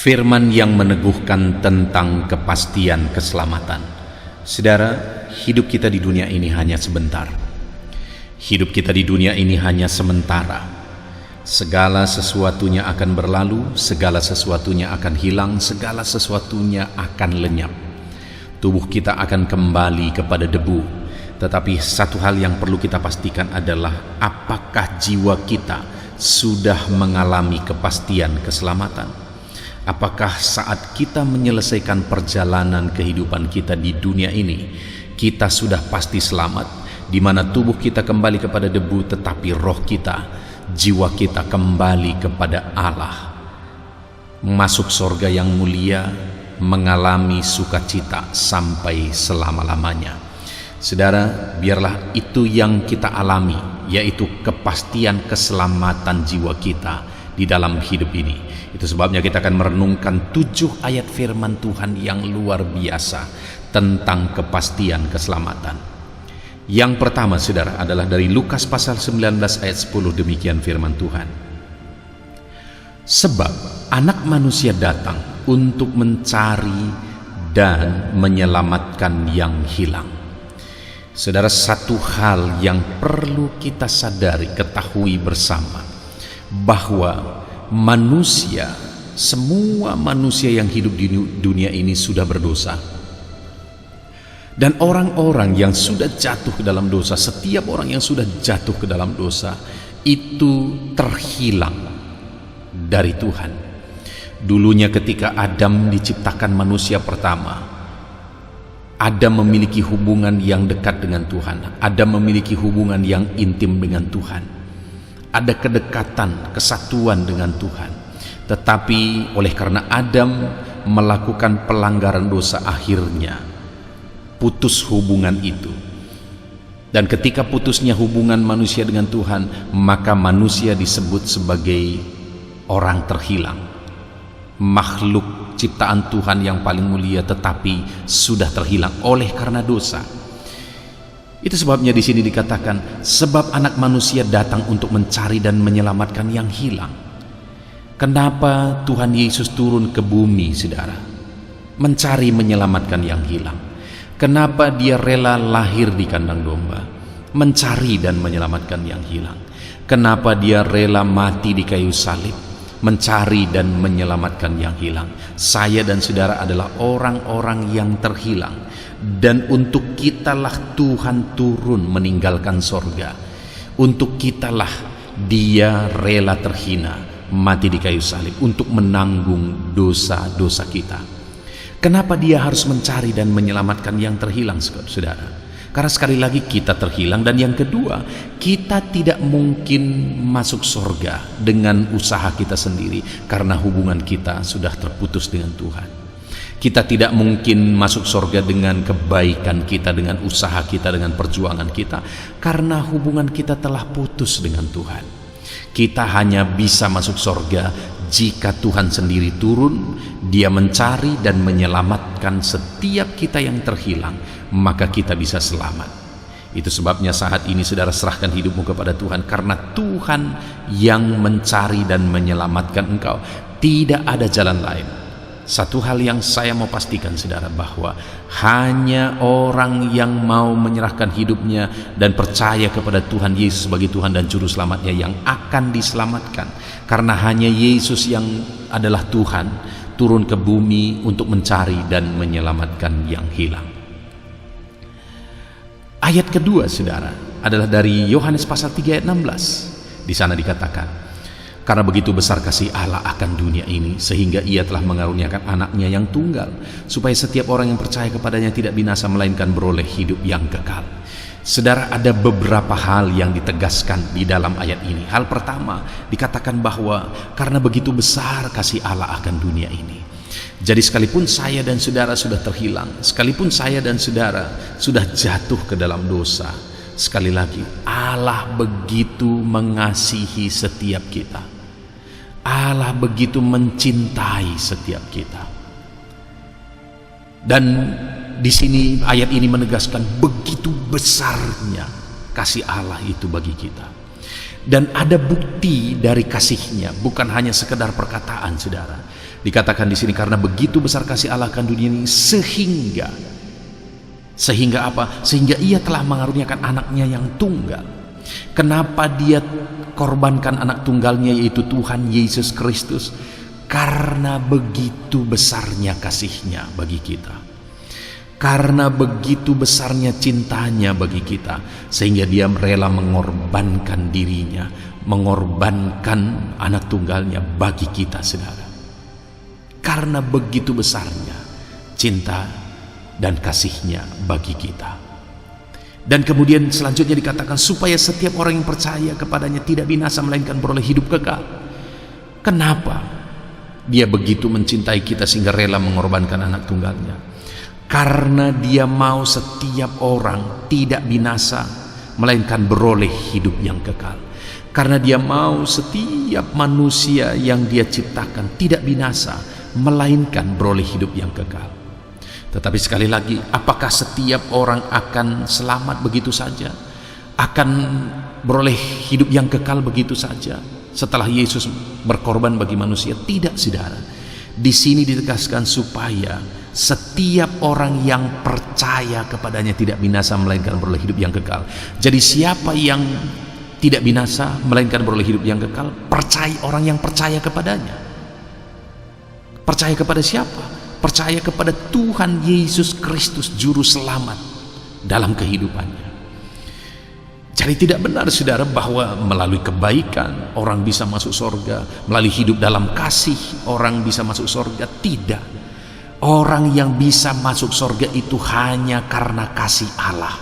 Firman yang meneguhkan tentang kepastian keselamatan. Saudara, hidup kita di dunia ini hanya sebentar. Hidup kita di dunia ini hanya sementara. Segala sesuatunya akan berlalu, segala sesuatunya akan hilang, segala sesuatunya akan lenyap. Tubuh kita akan kembali kepada debu. Tetapi satu hal yang perlu kita pastikan adalah apakah jiwa kita sudah mengalami kepastian keselamatan. Apakah saat kita menyelesaikan perjalanan kehidupan kita di dunia ini, kita sudah pasti selamat, di mana tubuh kita kembali kepada debu, tetapi roh kita, jiwa kita kembali kepada Allah, masuk surga yang mulia, mengalami sukacita sampai selama-lamanya. Saudara, biarlah itu yang kita alami, yaitu kepastian keselamatan jiwa kita di dalam hidup ini. Itu sebabnya kita akan merenungkan 7 ayat firman Tuhan yang luar biasa tentang kepastian keselamatan. Yang pertama, saudara, adalah dari Lukas pasal 19 ayat 10. Demikian firman Tuhan. Sebab anak manusia datang untuk mencari dan menyelamatkan yang hilang. Saudara, satu hal yang perlu kita sadari, ketahui bersama, bahwa manusia, semua manusia yang hidup di dunia ini sudah berdosa. Dan orang-orang yang sudah jatuh ke dalam dosa, setiap orang yang sudah jatuh ke dalam dosa, itu terhilang dari Tuhan. Dulunya ketika Adam diciptakan manusia pertama, Adam memiliki hubungan yang dekat dengan Tuhan. Adam memiliki hubungan yang intim dengan Tuhan. Ada kedekatan, kesatuan dengan Tuhan. Tetapi oleh karena Adam melakukan pelanggaran dosa, akhirnya putus hubungan itu. Dan ketika putusnya hubungan manusia dengan Tuhan, maka manusia disebut sebagai orang terhilang, makhluk ciptaan Tuhan yang paling mulia, tetapi sudah terhilang oleh karena dosa. Itu sebabnya di sini dikatakan, sebab anak manusia datang untuk mencari dan menyelamatkan yang hilang. Kenapa Tuhan Yesus turun ke bumi, saudara? Mencari menyelamatkan yang hilang. Kenapa dia rela lahir di kandang domba? Mencari dan menyelamatkan yang hilang. Kenapa dia rela mati di kayu salib? Mencari dan menyelamatkan yang hilang. Saya dan saudara adalah orang-orang yang terhilang. Dan untuk kitalah Tuhan turun meninggalkan sorga. Untuk kitalah dia rela terhina, mati di kayu salib untuk menanggung dosa-dosa kita. Kenapa dia harus mencari dan menyelamatkan yang terhilang, saudara? Karena sekali lagi kita terhilang, dan yang kedua, kita tidak mungkin masuk sorga dengan usaha kita sendiri, karena hubungan kita sudah terputus dengan Tuhan. Kita tidak mungkin masuk sorga dengan kebaikan kita, dengan usaha kita, dengan perjuangan kita, karena hubungan kita telah putus dengan Tuhan. Kita hanya bisa masuk sorga jika Tuhan sendiri turun, dia mencari dan menyelamatkan setiap kita yang terhilang, maka kita bisa selamat. Itu sebabnya saat ini saudara serahkan hidupmu kepada Tuhan, karena Tuhan yang mencari dan menyelamatkan engkau. Tidak ada jalan lain. Satu hal yang saya mau pastikan, saudara, bahwa hanya orang yang mau menyerahkan hidupnya dan percaya kepada Tuhan Yesus sebagai Tuhan dan Juru Selamatnya yang akan diselamatkan. Karena hanya Yesus yang adalah Tuhan turun ke bumi untuk mencari dan menyelamatkan yang hilang. Ayat kedua, saudara, adalah dari Yohanes pasal 3 ayat 16. Di sana dikatakan, karena begitu besar kasih Allah akan dunia ini, sehingga ia telah mengaruniakan anaknya yang tunggal, supaya setiap orang yang percaya kepadanya tidak binasa, melainkan beroleh hidup yang kekal. Saudara, ada beberapa hal yang ditegaskan di dalam ayat ini. Hal pertama, dikatakan bahwa karena begitu besar kasih Allah akan dunia ini. Jadi sekalipun saya dan saudara sudah terhilang, sekalipun saya dan saudara sudah jatuh ke dalam dosa, sekali lagi, Allah begitu mengasihi setiap kita. Allah begitu mencintai setiap kita. Dan di sini ayat ini menegaskan begitu besarnya kasih Allah itu bagi kita. Dan ada bukti dari kasihnya, bukan hanya sekedar perkataan, saudara. Dikatakan di sini, karena begitu besar kasih Allah akan dunia ini, sehingga apa? Sehingga ia telah mengaruniakan anaknya yang tunggal. Kenapa dia korbankan anak tunggalnya, yaitu Tuhan Yesus Kristus? Karena begitu besarnya kasihnya bagi kita, karena begitu besarnya cintanya bagi kita, sehingga dia rela mengorbankan dirinya, mengorbankan anak tunggalnya bagi kita, saudara. Karena begitu besarnya cinta dan kasihnya bagi kita. Dan kemudian selanjutnya dikatakan, supaya setiap orang yang percaya kepadanya tidak binasa, melainkan beroleh hidup kekal. Kenapa dia begitu mencintai kita sehingga rela mengorbankan anak tunggalnya? Karena dia mau setiap orang tidak binasa, melainkan beroleh hidup yang kekal. Karena dia mau setiap manusia yang dia ciptakan tidak binasa, melainkan beroleh hidup yang kekal. Tetapi sekali lagi, apakah setiap orang akan selamat begitu saja? Akan beroleh hidup yang kekal begitu saja setelah Yesus berkorban bagi manusia? Tidak, saudara. Di sini ditegaskan supaya setiap orang yang percaya kepadanya tidak binasa, melainkan beroleh hidup yang kekal. Jadi siapa yang tidak binasa melainkan beroleh hidup yang kekal? Orang yang percaya kepadanya. Percaya kepada siapa? Percaya kepada Tuhan Yesus Kristus, juru selamat dalam kehidupannya. Jadi tidak benar, saudara, bahwa melalui kebaikan orang bisa masuk surga, melalui hidup dalam kasih orang bisa masuk surga. Tidak. Orang yang bisa masuk surga itu hanya karena kasih Allah,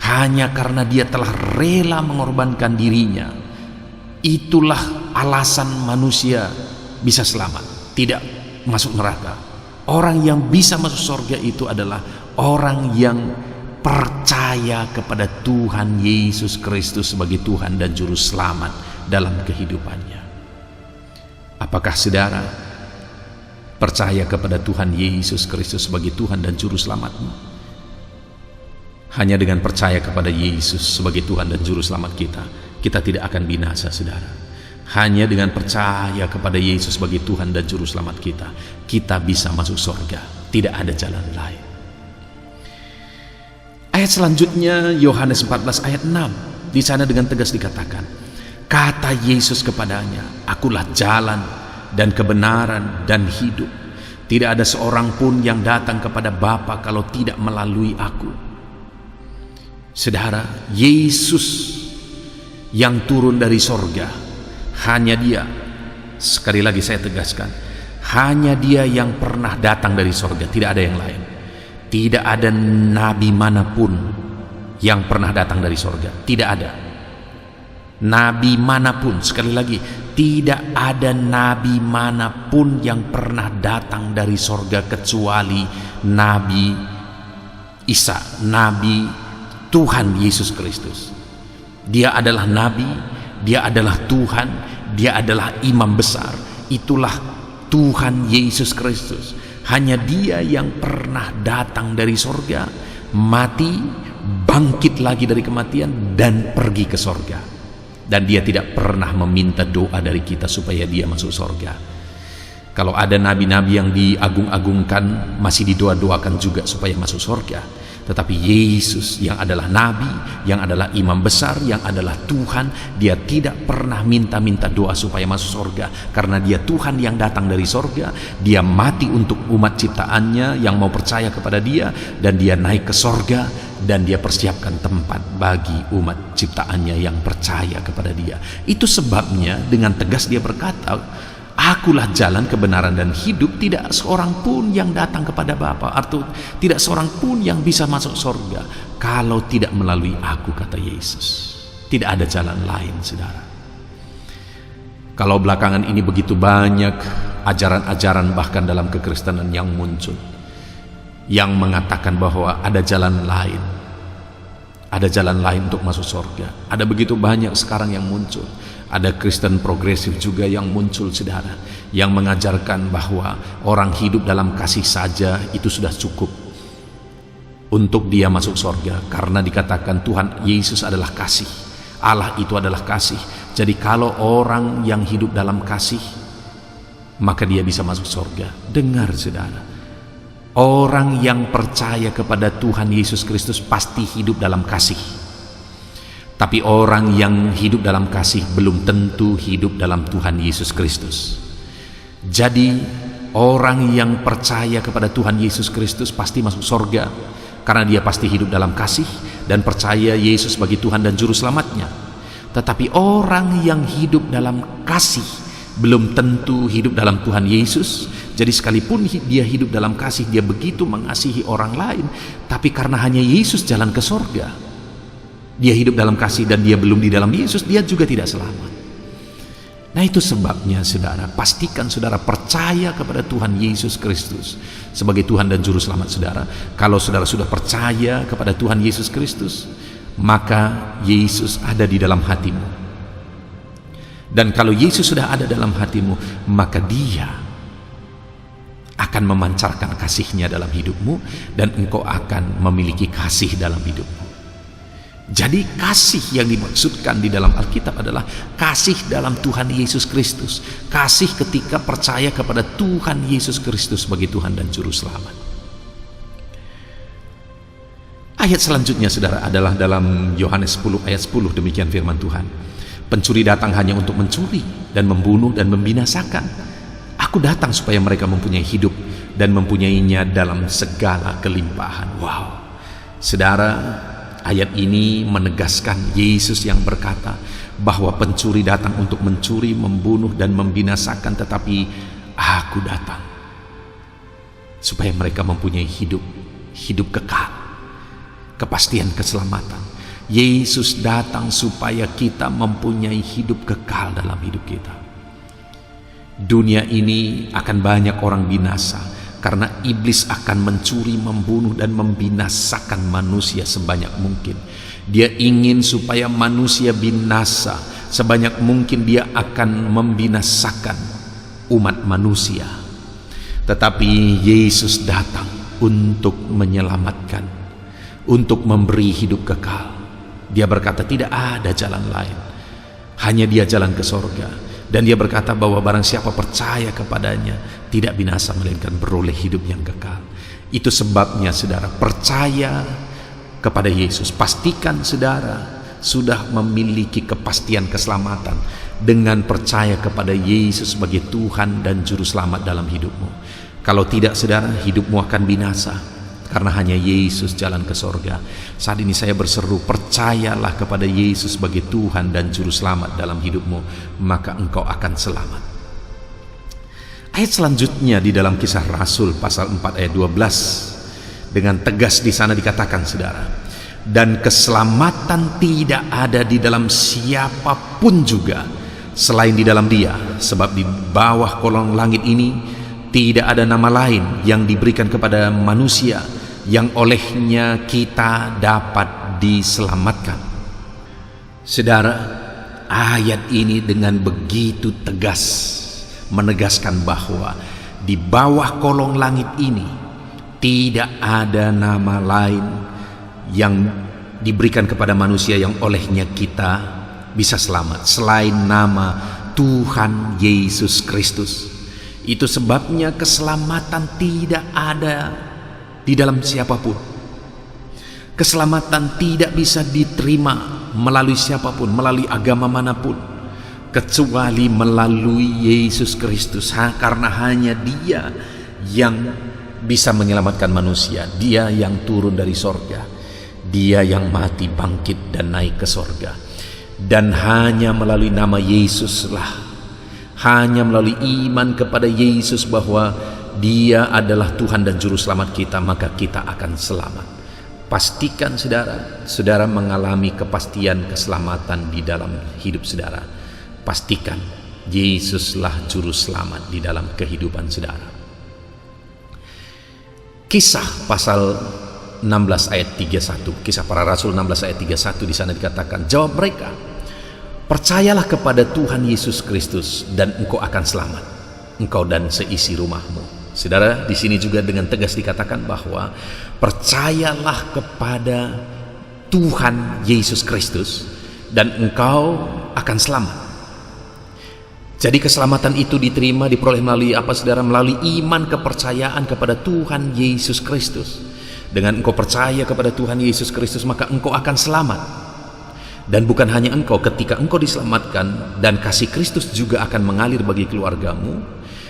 hanya karena dia telah rela mengorbankan dirinya. Itulah alasan manusia bisa selamat, tidak masuk neraka. Orang yang bisa masuk surga itu adalah orang yang percaya kepada Tuhan Yesus Kristus sebagai Tuhan dan Juru Selamat dalam kehidupannya. Apakah saudara percaya kepada Tuhan Yesus Kristus sebagai Tuhan dan Juru Selamatmu? Hanya dengan percaya kepada Yesus sebagai Tuhan dan Juru Selamat kita tidak akan binasa, saudara. Hanya dengan percaya kepada Yesus sebagai Tuhan dan Juru Selamat kita bisa masuk surga. Tidak ada jalan lain. Ayat selanjutnya Yohanes 14 ayat 6. Di sana dengan tegas dikatakan, kata Yesus kepadanya, akulah jalan dan kebenaran dan hidup. Tidak ada seorang pun yang datang kepada Bapa kalau tidak melalui aku. Saudara, Yesus yang turun dari sorga, hanya dia, sekali lagi saya tegaskan, hanya dia yang pernah datang dari sorga, tidak ada yang lain. Tidak ada nabi manapun yang pernah datang dari sorga, tidak ada. Nabi manapun, sekali lagi, tidak ada nabi manapun yang pernah datang dari sorga kecuali Nabi Isa, Nabi Tuhan Yesus Kristus. Dia adalah nabi, dia adalah Tuhan, dia adalah imam besar. Itulah Tuhan Yesus Kristus. Hanya dia yang pernah datang dari sorga, mati, bangkit lagi dari kematian, dan pergi ke sorga. Dan dia tidak pernah meminta doa dari kita supaya dia masuk sorga. Kalau ada nabi-nabi yang diagung-agungkan, masih didoa-doakan juga supaya masuk sorga. Tetapi Yesus yang adalah nabi, yang adalah imam besar, yang adalah Tuhan, dia tidak pernah minta-minta doa supaya masuk surga, karena dia Tuhan yang datang dari surga. Dia mati untuk umat ciptaannya yang mau percaya kepada dia, dan dia naik ke surga, dan dia persiapkan tempat bagi umat ciptaannya yang percaya kepada dia. Itu sebabnya dengan tegas dia berkata, akulah jalan, kebenaran, dan hidup. Tidak seorang pun yang datang kepada Bapa, atau tidak seorang pun yang bisa masuk surga kalau tidak melalui aku, kata Yesus. Tidak ada jalan lain, saudara. Kalau belakangan ini begitu banyak ajaran-ajaran bahkan dalam kekristenan yang muncul, yang mengatakan bahwa ada jalan lain, ada jalan lain untuk masuk surga. Ada begitu banyak sekarang yang muncul. Ada Kristen progresif juga yang muncul, saudara, yang mengajarkan bahwa orang hidup dalam kasih saja itu sudah cukup untuk dia masuk surga, karena dikatakan Tuhan Yesus adalah kasih. Allah itu adalah kasih. Jadi kalau orang yang hidup dalam kasih, maka dia bisa masuk surga. Dengar saudara, orang yang percaya kepada Tuhan Yesus Kristus pasti hidup dalam kasih. Tapi orang yang hidup dalam kasih belum tentu hidup dalam Tuhan Yesus Kristus. Jadi orang yang percaya kepada Tuhan Yesus Kristus pasti masuk surga, karena dia pasti hidup dalam kasih dan percaya Yesus sebagai Tuhan dan Juru Selamatnya. Tetapi orang yang hidup dalam kasih belum tentu hidup dalam Tuhan Yesus. Jadi sekalipun dia hidup dalam kasih, dia begitu mengasihi orang lain, tapi karena hanya Yesus jalan ke surga, dia hidup dalam kasih dan dia belum di dalam Yesus, dia juga tidak selamat. Nah, itu sebabnya saudara, pastikan saudara percaya kepada Tuhan Yesus Kristus sebagai Tuhan dan Juru Selamat saudara. Kalau saudara sudah percaya kepada Tuhan Yesus Kristus, maka Yesus ada di dalam hatimu. Dan kalau Yesus sudah ada dalam hatimu, maka Dia akan memancarkan kasih-Nya dalam hidupmu, dan engkau akan memiliki kasih dalam hidupmu. Jadi kasih yang dimaksudkan di dalam Alkitab adalah kasih dalam Tuhan Yesus Kristus. Kasih ketika percaya kepada Tuhan Yesus Kristus sebagai Tuhan dan Juru Selamat. Ayat selanjutnya saudara adalah dalam Yohanes 10 ayat 10, demikian firman Tuhan. Pencuri datang hanya untuk mencuri dan membunuh dan membinasakan. Aku datang supaya mereka mempunyai hidup dan mempunyainya dalam segala kelimpahan. Wow. Saudara, ayat ini menegaskan Yesus yang berkata bahwa pencuri datang untuk mencuri, membunuh dan membinasakan, tetapi aku datang supaya mereka mempunyai hidup kekal, kepastian keselamatan. Yesus datang supaya kita mempunyai hidup kekal dalam hidup kita. Dunia ini akan banyak orang binasa karena iblis akan mencuri, membunuh dan membinasakan manusia sebanyak mungkin. Dia ingin supaya manusia binasa sebanyak mungkin. Dia akan membinasakan umat manusia. Tetapi Yesus datang untuk menyelamatkan, untuk memberi hidup kekal. Dia berkata tidak ada jalan lain, hanya Dia jalan ke sorga. Dan Dia berkata bahwa barang siapa percaya kepadanya tidak binasa melainkan beroleh hidup yang kekal. Itu sebabnya saudara, percaya kepada Yesus. Pastikan saudara sudah memiliki kepastian keselamatan dengan percaya kepada Yesus sebagai Tuhan dan Juru Selamat dalam hidupmu. Kalau tidak saudara, hidupmu akan binasa karena hanya Yesus jalan ke sorga. Saat ini saya berseru, percayalah kepada Yesus sebagai Tuhan dan Juru Selamat dalam hidupmu, maka engkau akan selamat. Ayat selanjutnya di dalam Kisah Rasul pasal 4 ayat 12, dengan tegas di sana dikatakan saudara, dan keselamatan tidak ada di dalam siapapun juga selain di dalam Dia, sebab di bawah kolong langit ini tidak ada nama lain yang diberikan kepada manusia yang olehnya kita dapat diselamatkan. Saudara, ayat ini dengan begitu tegas menegaskan bahwa di bawah kolong langit ini tidak ada nama lain yang diberikan kepada manusia yang olehnya kita bisa selamat selain nama Tuhan Yesus Kristus. Itu sebabnya keselamatan tidak ada di dalam siapapun. Keselamatan tidak bisa diterima melalui siapapun, melalui agama manapun, kecuali melalui Yesus Kristus. Karena hanya Dia yang bisa menyelamatkan manusia. Dia yang turun dari sorga, Dia yang mati, bangkit dan naik ke sorga. Dan hanya melalui nama Yesuslah, hanya melalui iman kepada Yesus bahwa Dia adalah Tuhan dan Juru Selamat kita, maka kita akan selamat. Pastikan saudara, saudara mengalami kepastian keselamatan di dalam hidup saudara. Pastikan Yesuslah Juru Selamat di dalam kehidupan saudara. Kisah pasal 16 ayat 31, Kisah Para Rasul 16 ayat 31, di sana dikatakan, jawab mereka, percayalah kepada Tuhan Yesus Kristus dan engkau akan selamat, engkau dan seisi rumahmu. Saudara, di sini juga dengan tegas dikatakan bahwa percayalah kepada Tuhan Yesus Kristus dan engkau akan selamat. Jadi keselamatan itu diterima, diperoleh melalui apa saudara? Melalui iman kepercayaan kepada Tuhan Yesus Kristus. Dengan engkau percaya kepada Tuhan Yesus Kristus, maka engkau akan selamat. Dan bukan hanya engkau, ketika engkau diselamatkan, dan kasih Kristus juga akan mengalir bagi keluargamu,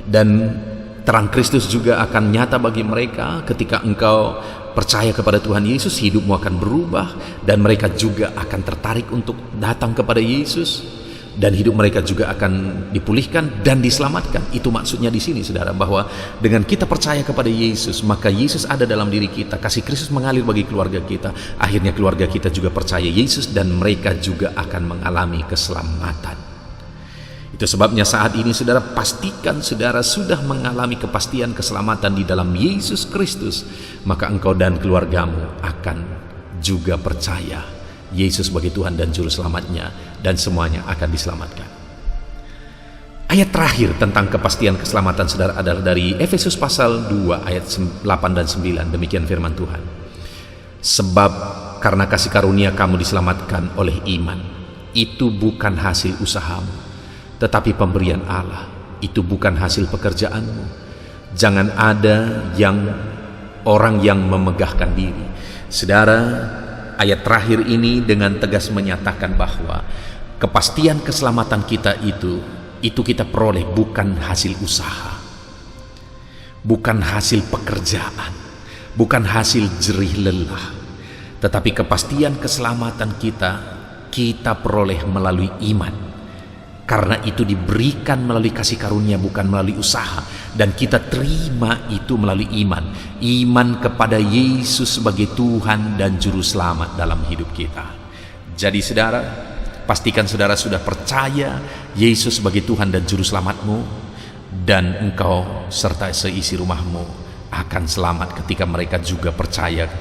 dan terang Kristus juga akan nyata bagi mereka. Ketika engkau percaya kepada Tuhan Yesus, hidupmu akan berubah, dan mereka juga akan tertarik untuk datang kepada Yesus, dan hidup mereka juga akan dipulihkan dan diselamatkan. Itu maksudnya di sini saudara, bahwa dengan kita percaya kepada Yesus, maka Yesus ada dalam diri kita, kasih Kristus mengalir bagi keluarga kita, akhirnya keluarga kita juga percaya Yesus, dan mereka juga akan mengalami keselamatan. Itu sebabnya saat ini saudara, pastikan saudara sudah mengalami kepastian keselamatan di dalam Yesus Kristus, maka engkau dan keluargamu akan juga percaya Yesus sebagai Tuhan dan Juru Selamatnya, dan semuanya akan diselamatkan. Ayat terakhir tentang kepastian keselamatan saudara adalah dari Efesus pasal 2 ayat 8 dan 9. Demikian firman Tuhan. Sebab karena kasih karunia kamu diselamatkan oleh iman. Itu bukan hasil usahamu, tetapi pemberian Allah. Itu bukan hasil pekerjaanmu. Jangan ada orang yang memegahkan diri. Saudara, ayat terakhir ini dengan tegas menyatakan bahwa kepastian keselamatan kita itu kita peroleh bukan hasil usaha, bukan hasil pekerjaan, bukan hasil jerih lelah, tetapi kepastian keselamatan kita peroleh melalui iman. Karena itu diberikan melalui kasih karunia, bukan melalui usaha, dan kita terima itu melalui iman kepada Yesus sebagai Tuhan dan Juru Selamat dalam hidup kita. Jadi saudara, pastikan saudara sudah percaya Yesus sebagai Tuhan dan Juru Selamatmu, dan engkau serta seisi rumahmu akan selamat ketika mereka juga percaya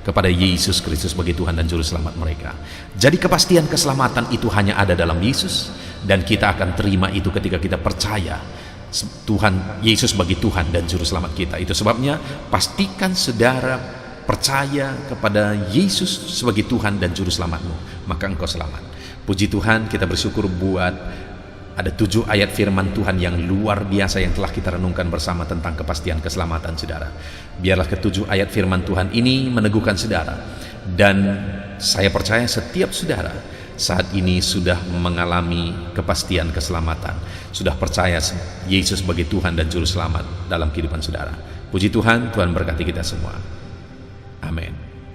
kepada Yesus Kristus sebagai Tuhan dan Juru Selamat mereka. Jadi kepastian keselamatan itu hanya ada dalam Yesus, dan kita akan terima itu ketika kita percaya Tuhan Yesus sebagai Tuhan dan Juru Selamat kita. Itu sebabnya pastikan saudara percaya kepada Yesus sebagai Tuhan dan Juru Selamatmu, maka engkau selamat. Puji Tuhan, kita bersyukur buat ada 7 ayat firman Tuhan yang luar biasa yang telah kita renungkan bersama tentang kepastian keselamatan saudara. Biarlah ke-7 ayat firman Tuhan ini meneguhkan saudara, dan saya percaya setiap saudara saat ini sudah mengalami kepastian keselamatan, sudah percaya Yesus sebagai Tuhan dan Juru Selamat dalam kehidupan saudara. Puji Tuhan, Tuhan berkati kita semua. Amin.